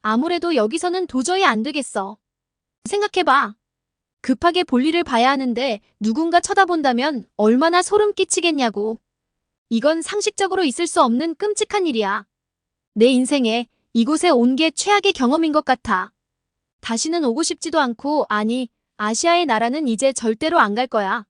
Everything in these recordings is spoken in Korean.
아무래도 여기서는 도저히 안 되겠어. 생각해봐. 급하게 볼일을 봐야 하는데 누군가 쳐다본다면 얼마나 소름 끼치겠냐고. 이건 상식적으로 있을 수 없는 끔찍한 일이야. 내 인생에 이곳에 온 게 최악의 경험인 것 같아. 다시는 오고 싶지도 않고, 아니, 아시아의 나라는 이제 절대로 안 갈 거야.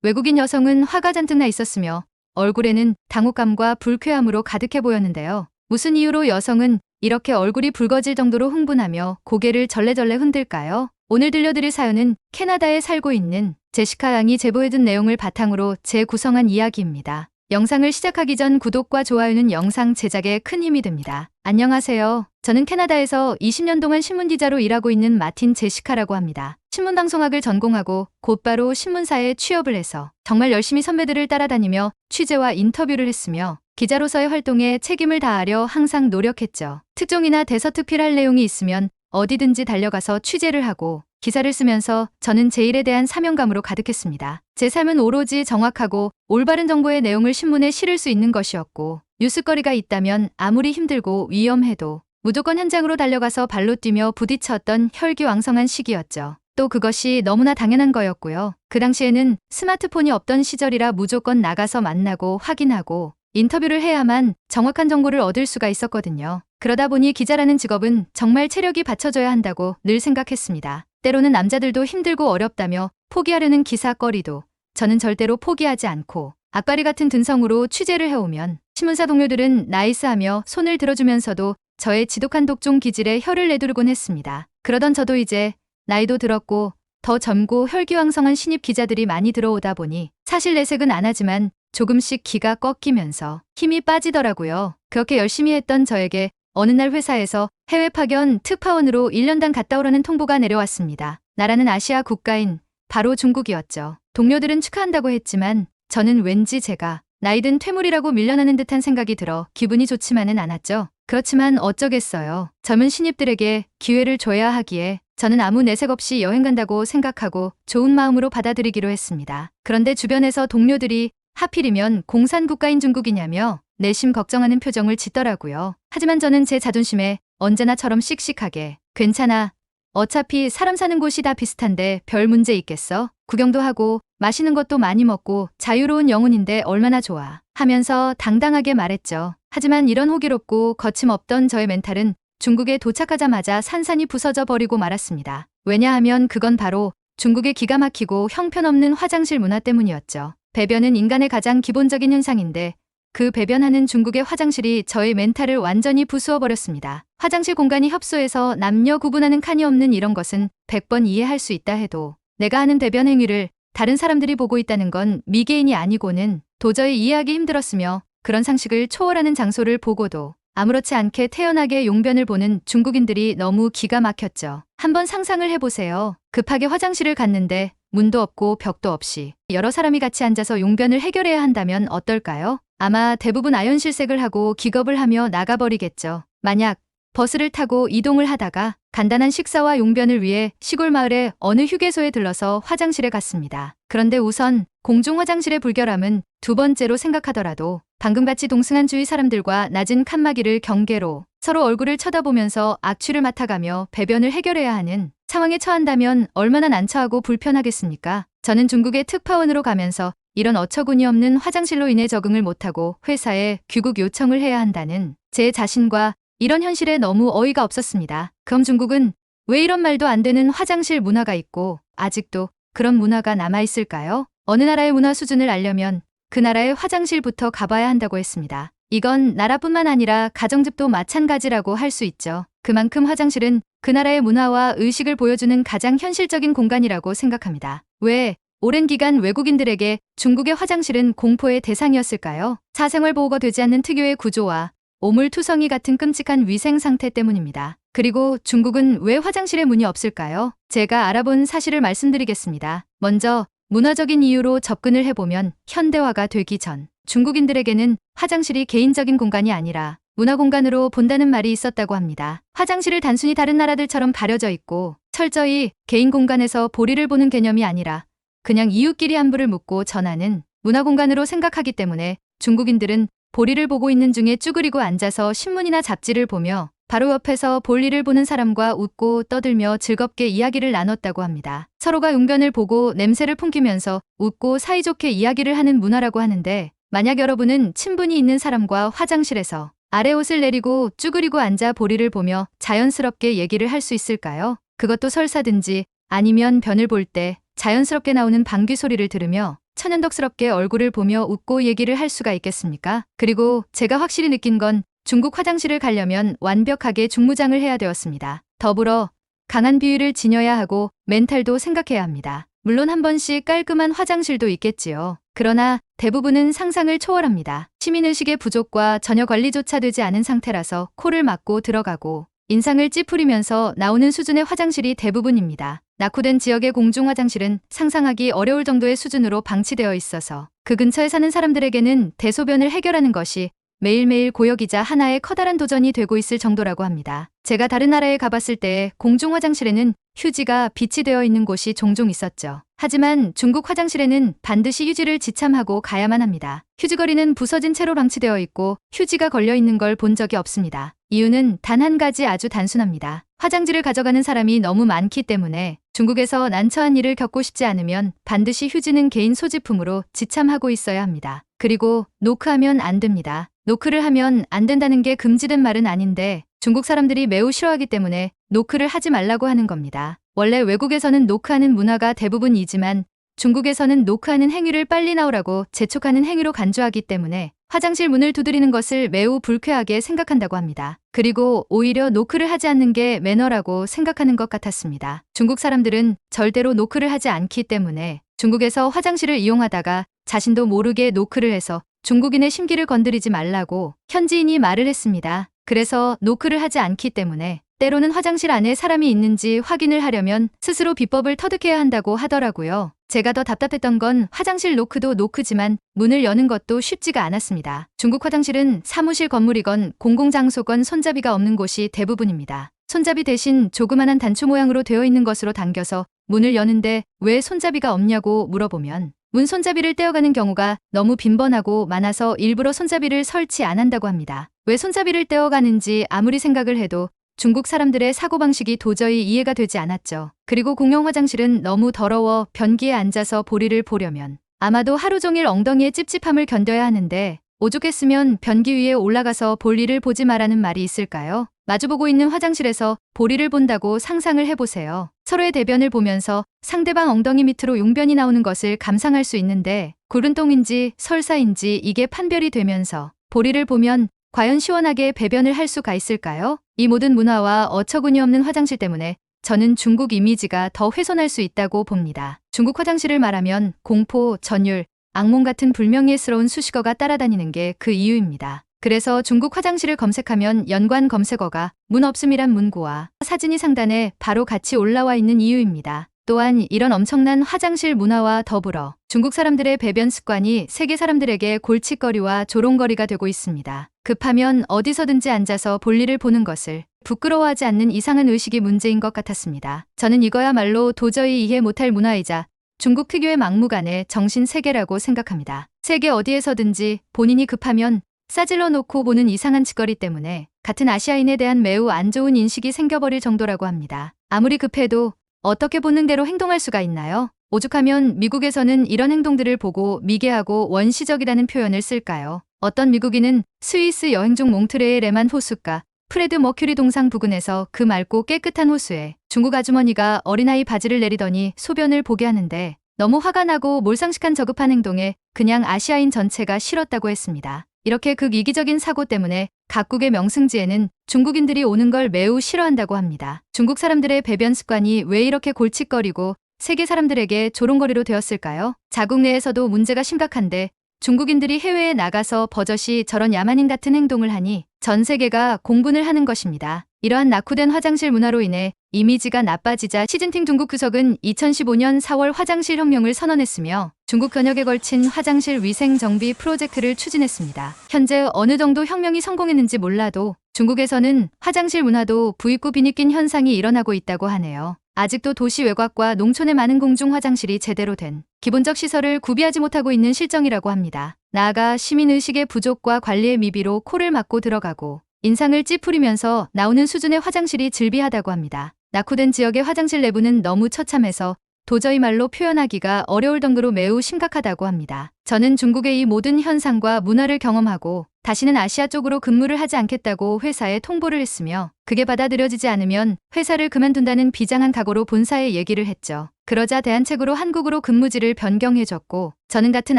외국인 여성은 화가 잔뜩 나 있었으며 얼굴에는 당혹감과 불쾌함으로 가득해 보였는데요. 무슨 이유로 여성은 이렇게 얼굴이 붉어질 정도로 흥분하며 고개를 절레절레 흔들까요? 오늘 들려드릴 사연은 캐나다에 살고 있는 제시카 양이 제보해둔 내용을 바탕으로 재구성한 이야기입니다. 영상을 시작하기 전 구독과 좋아요는 영상 제작에 큰 힘이 됩니다. 안녕하세요. 저는 캐나다에서 20년 동안 신문기자로 일하고 있는 마틴 제시카라고 합니다. 신문방송학을 전공하고 곧바로 신문사에 취업을 해서 정말 열심히 선배들을 따라다니며 취재와 인터뷰를 했으며 기자로서의 활동에 책임을 다하려 항상 노력했죠. 특종이나 대서특필할 내용이 있으면 어디든지 달려가서 취재를 하고 기사를 쓰면서 저는 제 일에 대한 사명감으로 가득했습니다. 제 삶은 오로지 정확하고 올바른 정보의 내용을 신문에 실을 수 있는 것이었고, 뉴스거리가 있다면 아무리 힘들고 위험해도 무조건 현장으로 달려가서 발로 뛰며 부딪혔던 혈기왕성한 시기였죠. 또 그것이 너무나 당연한 거였고요. 그 당시에는 스마트폰이 없던 시절이라 무조건 나가서 만나고 확인하고 인터뷰를 해야만 정확한 정보를 얻을 수가 있었거든요. 그러다 보니 기자라는 직업은 정말 체력이 받쳐줘야 한다고 늘 생각했습니다. 때로는 남자들도 힘들고 어렵다며 포기하려는 기사거리도 저는 절대로 포기하지 않고 악바리 같은 근성으로 취재를 해오면 신문사 동료들은 나이스하며 손을 들어주면서도 저의 지독한 독종 기질에 혀를 내두르곤 했습니다. 그러던 저도 이제 나이도 들었고 더 젊고 혈기왕성한 신입 기자들이 많이 들어오다 보니 사실 내색은 안 하지만 조금씩 기가 꺾이면서 힘이 빠지더라고요. 그렇게 열심히 했던 저에게 어느 날 회사에서 해외 파견 특파원으로 1년간 갔다 오라는 통보가 내려왔습니다. 나라는 아시아 국가인 바로 중국이었죠. 동료들은 축하한다고 했지만 저는 왠지 제가 나이든 퇴물이라고 밀려나는 듯한 생각이 들어 기분이 좋지만은 않았죠. 그렇지만 어쩌겠어요. 젊은 신입들에게 기회를 줘야 하기에 저는 아무 내색 없이 여행 간다고 생각하고 좋은 마음으로 받아들이기로 했습니다. 그런데 주변에서 동료들이 하필이면 공산국가인 중국이냐며 내심 걱정하는 표정을 짓더라고요. 하지만 저는 제 자존심에 언제나처럼 씩씩하게 괜찮아. 어차피 사람 사는 곳이 다 비슷한데 별 문제 있겠어? 구경도 하고 맛있는 것도 많이 먹고 자유로운 영혼인데 얼마나 좋아. 하면서 당당하게 말했죠. 하지만 이런 호기롭고 거침없던 저의 멘탈은 중국에 도착하자마자 산산이 부서져 버리고 말았습니다. 왜냐하면 그건 바로 중국의 기가 막히고 형편없는 화장실 문화 때문이었죠. 배변은 인간의 가장 기본적인 현상인데 그 배변하는 중국의 화장실이 저의 멘탈을 완전히 부수어버렸습니다. 화장실 공간이 협소해서 남녀 구분하는 칸이 없는 이런 것은 100번 이해할 수 있다 해도 내가 하는 배변 행위를 다른 사람들이 보고 있다는 건 미개인이 아니고는 도저히 이해하기 힘들었으며 그런 상식을 초월하는 장소를 보고도 아무렇지 않게 태연하게 용변을 보는 중국인들이 너무 기가 막혔죠. 한번 상상을 해보세요. 급하게 화장실을 갔는데 문도 없고 벽도 없이 여러 사람이 같이 앉아서 용변을 해결해야 한다면 어떨까요? 아마 대부분 아연실색을 하고 기겁을 하며 나가버리겠죠. 만약 버스를 타고 이동을 하다가 간단한 식사와 용변을 위해 시골 마을의 어느 휴게소에 들러서 화장실에 갔습니다. 그런데 우선 공중 화장실의 불결함은 두 번째로 생각하더라도 방금같이 동승한 주위 사람들과 낮은 칸막이를 경계로 서로 얼굴을 쳐다보면서 악취를 맡아가며 배변을 해결해야 하는 상황에 처한다면 얼마나 난처하고 불편하겠습니까? 저는 중국의 특파원으로 가면서 이런 어처구니 없는 화장실로 인해 적응을 못하고 회사에 귀국 요청을 해야 한다는 제 자신과 이런 현실에 너무 어이가 없었습니다. 그럼 중국은 왜 이런 말도 안 되는 화장실 문화가 있고 아직도 그런 문화가 남아있을까요? 어느 나라의 문화 수준을 알려면 그 나라의 화장실부터 가봐야 한다고 했습니다. 이건 나라뿐만 아니라 가정집도 마찬가지라고 할 수 있죠. 그만큼 화장실은 그 나라의 문화와 의식을 보여주는 가장 현실적인 공간이라고 생각합니다. 왜 오랜 기간 외국인들에게 중국의 화장실은 공포의 대상이었을까요? 사생활 보호가 되지 않는 특유의 구조와 오물투성이 같은 끔찍한 위생 상태 때문입니다. 그리고 중국은 왜 화장실에 문이 없을까요? 제가 알아본 사실을 말씀드리겠습니다. 먼저 문화적인 이유로 접근을 해보면 현대화가 되기 전 중국인들에게는 화장실이 개인적인 공간이 아니라 문화공간으로 본다는 말이 있었다고 합니다. 화장실을 단순히 다른 나라들처럼 가려져 있고 철저히 개인 공간에서 볼일을 보는 개념이 아니라 그냥 이웃끼리 안부를 묻고 전하는 문화공간으로 생각하기 때문에 중국인들은 볼일을 보고 있는 중에 쭈그리고 앉아서 신문이나 잡지를 보며 바로 옆에서 볼일을 보는 사람과 웃고 떠들며 즐겁게 이야기를 나눴다고 합니다. 서로가 용변을 보고 냄새를 풍기면서 웃고 사이좋게 이야기를 하는 문화라고 하는데, 만약 여러분은 친분이 있는 사람과 화장실에서 아래 옷을 내리고 쭈그리고 앉아 볼일을 보며 자연스럽게 얘기를 할 수 있을까요? 그것도 설사든지 아니면 변을 볼 때 자연스럽게 나오는 방귀 소리를 들으며 천연덕스럽게 얼굴을 보며 웃고 얘기를 할 수가 있겠습니까? 그리고 제가 확실히 느낀 건 중국 화장실을 가려면 완벽하게 중무장을 해야 되었습니다. 더불어 강한 비위를 지녀야 하고 멘탈도 생각해야 합니다. 물론 한 번씩 깔끔한 화장실도 있겠지요. 그러나 대부분은 상상을 초월합니다. 시민의식의 부족과 전혀 관리조차 되지 않은 상태라서 코를 막고 들어가고 인상을 찌푸리면서 나오는 수준의 화장실이 대부분입니다. 낙후된 지역의 공중화장실은 상상하기 어려울 정도의 수준으로 방치되어 있어서 그 근처에 사는 사람들에게는 대소변을 해결하는 것이 매일매일 고역이자 하나의 커다란 도전이 되고 있을 정도라고 합니다. 제가 다른 나라에 가봤을 때 공중화장실에는 휴지가 비치되어 있는 곳이 종종 있었죠. 하지만 중국 화장실에는 반드시 휴지를 지참하고 가야만 합니다. 휴지거리는 부서진 채로 방치되어 있고 휴지가 걸려 있는 걸 본 적이 없습니다. 이유는 단 한 가지 아주 단순합니다. 화장지를 가져가는 사람이 너무 많기 때문에 중국에서 난처한 일을 겪고 싶지 않으면 반드시 휴지는 개인 소지품으로 지참하고 있어야 합니다. 그리고 노크하면 안 됩니다. 노크를 하면 안 된다는 게 금지된 말은 아닌데 중국 사람들이 매우 싫어하기 때문에 노크를 하지 말라고 하는 겁니다. 원래 외국에서는 노크하는 문화가 대부분이지만 중국에서는 노크하는 행위를 빨리 나오라고 재촉하는 행위로 간주하기 때문에 화장실 문을 두드리는 것을 매우 불쾌하게 생각한다고 합니다. 그리고 오히려 노크를 하지 않는 게 매너라고 생각하는 것 같았습니다. 중국 사람들은 절대로 노크를 하지 않기 때문에 중국에서 화장실을 이용하다가 자신도 모르게 노크를 해서 중국인의 심기를 건드리지 말라고 현지인이 말을 했습니다. 그래서 노크를 하지 않기 때문에 때로는 화장실 안에 사람이 있는지 확인을 하려면 스스로 비법을 터득해야 한다고 하더라고요. 제가 더 답답했던 건 화장실 노크도 노크지만 문을 여는 것도 쉽지가 않았습니다. 중국 화장실은 사무실 건물이건 공공장소건 손잡이가 없는 곳이 대부분입니다. 손잡이 대신 조그만한 단추 모양으로 되어 있는 것으로 당겨서 문을 여는데 왜 손잡이가 없냐고 물어보면 문 손잡이를 떼어가는 경우가 너무 빈번하고 많아서 일부러 손잡이를 설치 안 한다고 합니다. 왜 손잡이를 떼어가는지 아무리 생각을 해도 중국 사람들의 사고방식이 도저히 이해가 되지 않았죠. 그리고 공용 화장실은 너무 더러워 변기에 앉아서 볼일을 보려면 아마도 하루 종일 엉덩이의 찝찝함을 견뎌야 하는데 오죽했으면 변기 위에 올라가서 볼일을 보지 마라는 말이 있을까요? 마주보고 있는 화장실에서 볼일을 본다고 상상을 해보세요. 서로의 대변을 보면서 상대방 엉덩이 밑으로 용변이 나오는 것을 감상할 수 있는데 구른똥인지 설사인지 이게 판별이 되면서 볼일을 보면 과연 시원하게 배변을 할 수가 있을까요? 이 모든 문화와 어처구니 없는 화장실 때문에 저는 중국 이미지가 더 훼손할 수 있다고 봅니다. 중국 화장실을 말하면 공포, 전율, 악몽 같은 불명예스러운 수식어가 따라다니는 게 그 이유입니다. 그래서 중국 화장실을 검색하면 연관 검색어가 문 없음이란 문구와 사진이 상단에 바로 같이 올라와 있는 이유입니다. 또한 이런 엄청난 화장실 문화와 더불어 중국 사람들의 배변 습관이 세계 사람들에게 골칫거리와 조롱거리가 되고 있습니다. 급하면 어디서든지 앉아서 볼일을 보는 것을 부끄러워하지 않는 이상한 의식이 문제인 것 같았습니다. 저는 이거야말로 도저히 이해 못할 문화이자 중국 특유의 막무가내 정신 세계라고 생각합니다. 세계 어디에서든지 본인이 급하면 싸질러 놓고 보는 이상한 짓거리 때문에 같은 아시아인에 대한 매우 안 좋은 인식이 생겨버릴 정도라고 합니다. 아무리 급해도 어떻게 보는 대로 행동할 수가 있나요? 오죽하면 미국에서는 이런 행동들을 보고 미개하고 원시적이라는 표현을 쓸까요? 어떤 미국인은 스위스 여행 중 몽트레의 레만 호숫가 프레드 머큐리 동상 부근에서 그 맑고 깨끗한 호수에 중국 아주머니가 어린아이 바지를 내리더니 소변을 보게 하는데 너무 화가 나고 몰상식한 저급한 행동에 그냥 아시아인 전체가 싫었다고 했습니다. 이렇게 극이기적인 사고 때문에 각국의 명승지에는 중국인들이 오는 걸 매우 싫어한다고 합니다. 중국 사람들의 배변 습관이 왜 이렇게 골칫거리고 세계 사람들에게 조롱거리로 되었을까요? 자국 내에서도 문제가 심각한데 중국인들이 해외에 나가서 버젓이 저런 야만인 같은 행동을 하니 전 세계가 공분을 하는 것입니다. 이러한 낙후된 화장실 문화로 인해 이미지가 나빠지자 시진핑 중국 주석은 2015년 4월 화장실 혁명을 선언했으며 중국 전역에 걸친 화장실 위생 정비 프로젝트를 추진했습니다. 현재 어느 정도 혁명이 성공했는지 몰라도 중국에서는 화장실 문화도 부익부 빈익긴 현상이 일어나고 있다고 하네요. 아직도 도시 외곽과 농촌의 많은 공중 화장실이 제대로 된 기본적 시설을 구비하지 못하고 있는 실정이라고 합니다. 나아가 시민의식의 부족과 관리의 미비로 코를 막고 들어가고 인상을 찌푸리면서 나오는 수준의 화장실이 즐비하다고 합니다. 낙후된 지역의 화장실 내부는 너무 처참해서 도저히 말로 표현하기가 어려울 정도로 매우 심각하다고 합니다. 저는 중국의 이 모든 현상과 문화를 경험하고 다시는 아시아 쪽으로 근무를 하지 않겠다고 회사에 통보를 했으며 그게 받아들여지지 않으면 회사를 그만둔다는 비장한 각오로 본사에 얘기를 했죠. 그러자 대안책으로 한국으로 근무지를 변경해줬고 저는 같은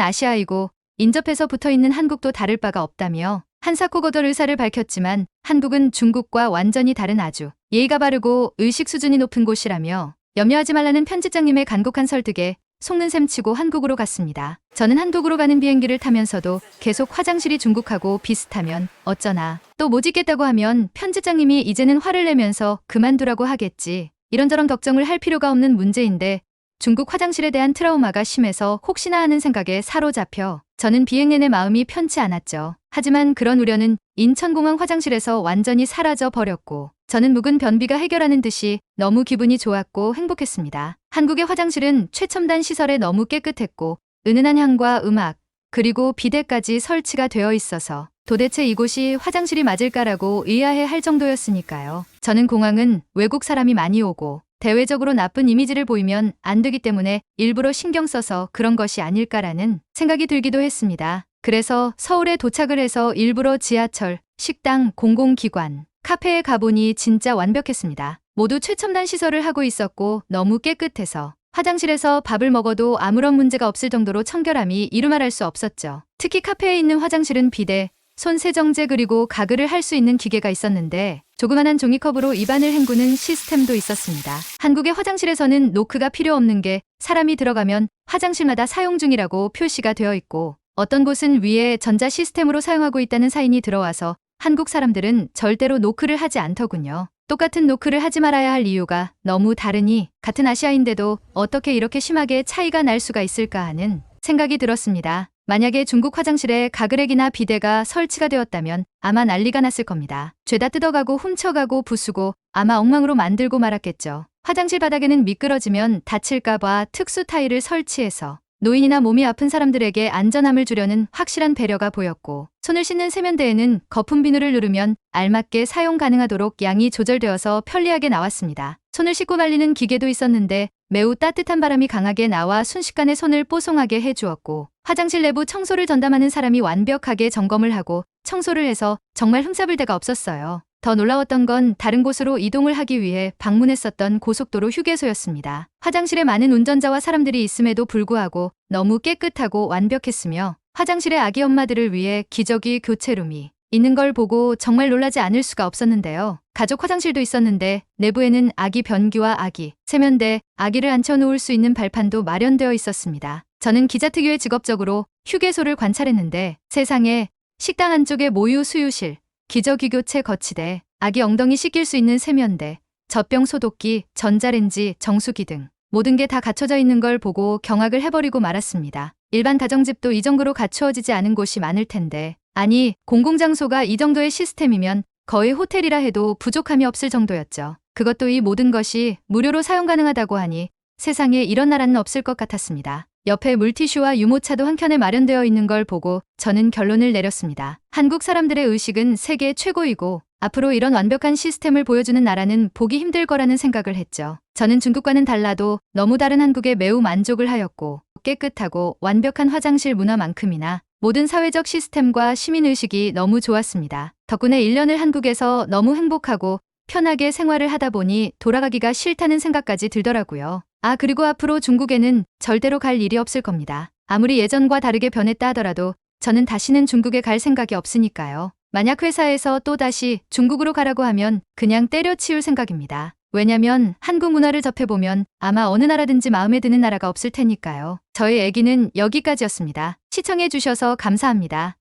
아시아이고 인접해서 붙어있는 한국도 다를 바가 없다며 한사코 거절 의사를 밝혔지만 한국은 중국과 완전히 다른 아주 예의가 바르고 의식 수준이 높은 곳이라며 염려하지 말라는 편집장님의 간곡한 설득에 속는 셈 치고 한국으로 갔습니다. 저는 한국으로 가는 비행기를 타면서도 계속 화장실이 중국하고 비슷하면 어쩌나 또 못 잊겠다고 하면 편집장님이 이제는 화를 내면서 그만두라고 하겠지. 이런저런 걱정을 할 필요가 없는 문제인데 중국 화장실에 대한 트라우마가 심해서 혹시나 하는 생각에 사로잡혀 저는 비행 내내 마음이 편치 않았죠. 하지만 그런 우려는 인천공항 화장실에서 완전히 사라져 버렸고 저는 묵은 변비가 해결하는 듯이 너무 기분이 좋았고 행복했습니다. 한국의 화장실은 최첨단 시설에 너무 깨끗했고 은은한 향과 음악 그리고 비데까지 설치가 되어 있어서 도대체 이곳이 화장실이 맞을까라고 의아해할 정도였으니까요. 저는 공항은 외국 사람이 많이 오고 대외적으로 나쁜 이미지를 보이면 안 되기 때문에 일부러 신경 써서 그런 것이 아닐까라는 생각이 들기도 했습니다. 그래서 서울에 도착을 해서 일부러 지하철, 식당, 공공기관, 카페에 가보니 진짜 완벽했습니다. 모두 최첨단 시설을 하고 있었고 너무 깨끗해서 화장실에서 밥을 먹어도 아무런 문제가 없을 정도로 청결함이 이루말할 수 없었죠. 특히 카페에 있는 화장실은 비데, 손 세정제 그리고 가글을 할 수 있는 기계가 있었는데 조그만한 종이컵으로 입안을 헹구는 시스템도 있었습니다. 한국의 화장실에서는 노크가 필요 없는 게 사람이 들어가면 화장실마다 사용 중이라고 표시가 되어 있고 어떤 곳은 위에 전자 시스템으로 사용하고 있다는 사인이 들어와서 한국 사람들은 절대로 노크를 하지 않더군요. 똑같은 노크를 하지 말아야 할 이유가 너무 다르니 같은 아시아인데도 어떻게 이렇게 심하게 차이가 날 수가 있을까 하는 생각이 들었습니다. 만약에 중국 화장실에 가글액이나 비데가 설치가 되었다면 아마 난리가 났을 겁니다. 죄다 뜯어가고 훔쳐가고 부수고 아마 엉망으로 만들고 말았겠죠. 화장실 바닥에는 미끄러지면 다칠까봐 특수 타일을 설치해서 노인이나 몸이 아픈 사람들에게 안전함을 주려는 확실한 배려가 보였고 손을 씻는 세면대에는 거품 비누를 누르면 알맞게 사용 가능하도록 양이 조절되어서 편리하게 나왔습니다. 손을 씻고 말리는 기계도 있었는데 매우 따뜻한 바람이 강하게 나와 순식간에 손을 뽀송하게 해주었고 화장실 내부 청소를 전담하는 사람이 완벽하게 점검을 하고 청소를 해서 정말 흠잡을 데가 없었어요. 더 놀라웠던 건 다른 곳으로 이동을 하기 위해 방문했었던 고속도로 휴게소였습니다. 화장실에 많은 운전자와 사람들이 있음에도 불구하고 너무 깨끗하고 완벽했으며 화장실에 아기 엄마들을 위해 기저귀 교체룸이 있는 걸 보고 정말 놀라지 않을 수가 없었는데요. 가족 화장실도 있었는데 내부에는 아기 변기와 아기 세면대, 아기를 앉혀놓을 수 있는 발판도 마련되어 있었습니다. 저는 기자 특유의 직업적으로 휴게소를 관찰했는데 세상에 식당 안쪽에 모유 수유실, 기저귀 교체 거치대, 아기 엉덩이 씻길 수 있는 세면대, 젖병 소독기, 전자레인지, 정수기 등 모든 게 다 갖춰져 있는 걸 보고 경악을 해버리고 말았습니다. 일반 가정집도 이 정도로 갖추어지지 않은 곳이 많을 텐데 아니 공공장소가 이 정도의 시스템이면 거의 호텔이라 해도 부족함이 없을 정도였죠. 그것도 이 모든 것이 무료로 사용 가능하다고 하니 세상에 이런 나라는 없을 것 같았습니다. 옆에 물티슈와 유모차도 한 켠에 마련되어 있는 걸 보고 저는 결론을 내렸습니다. 한국 사람들의 의식은 세계 최고이고 앞으로 이런 완벽한 시스템을 보여주는 나라는 보기 힘들 거라는 생각을 했죠. 저는 중국과는 달라도 너무 다른 한국에 매우 만족을 하였고 깨끗하고 완벽한 화장실 문화만큼이나 모든 사회적 시스템과 시민의식이 너무 좋았습니다. 덕분에 1년을 한국에서 너무 행복하고 편하게 생활을 하다 보니 돌아가기가 싫다는 생각까지 들더라고요. 그리고 앞으로 중국에는 절대로 갈 일이 없을 겁니다. 아무리 예전과 다르게 변했다 하더라도 저는 다시는 중국에 갈 생각이 없으니까요. 만약 회사에서 또다시 중국으로 가라고 하면 그냥 때려치울 생각입니다. 왜냐면 한국 문화를 접해보면 아마 어느 나라든지 마음에 드는 나라가 없을 테니까요. 저의 얘기는 여기까지였습니다. 시청해주셔서 감사합니다.